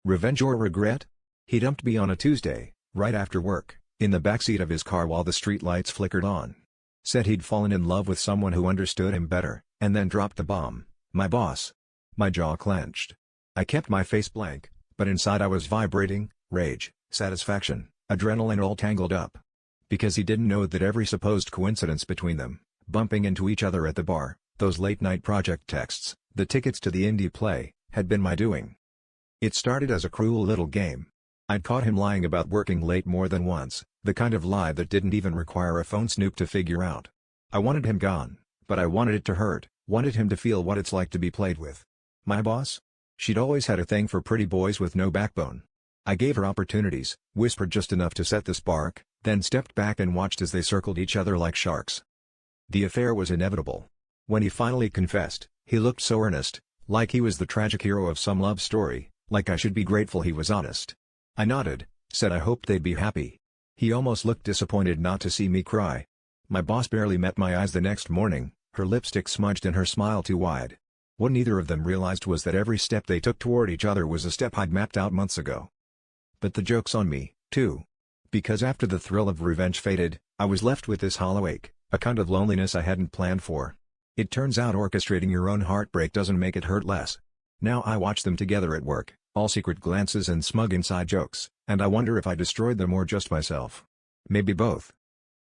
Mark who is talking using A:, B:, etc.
A: Revenge or regret? He dumped me on a Tuesday, right after work, in the backseat of his car while the street lights flickered on. Said he'd fallen in love with someone who understood him better, and then dropped the bomb, my boss. My jaw clenched. I kept my face blank, but inside I was vibrating, rage, satisfaction, adrenaline all tangled up. Because he didn't know that every supposed coincidence between them, bumping into each other at the bar, those late-night project texts, the tickets to the indie play, had been my doing. It started as a cruel little game. I'd caught him lying about working late more than once, the kind of lie that didn't even require a phone snoop to figure out. I wanted him gone, but I wanted it to hurt, wanted him to feel what it's like to be played with. My boss? She'd always had a thing for pretty boys with no backbone. I gave her opportunities, whispered just enough to set the spark, then stepped back and watched as they circled each other like sharks. The affair was inevitable. When he finally confessed, he looked so earnest, like he was the tragic hero of some love story, like I should be grateful he was honest. I nodded, said I hoped they'd be happy. He almost looked disappointed not to see me cry. My boss barely met my eyes the next morning, her lipstick smudged and her smile too wide. What neither of them realized was that every step they took toward each other was a step I'd mapped out months ago. But the joke's on me, too. Because after the thrill of revenge faded, I was left with this hollow ache, a kind of loneliness I hadn't planned for. It turns out orchestrating your own heartbreak doesn't make it hurt less. Now I watch them together at work, all secret glances and smug inside jokes, and I wonder if I destroyed them or just myself. Maybe both.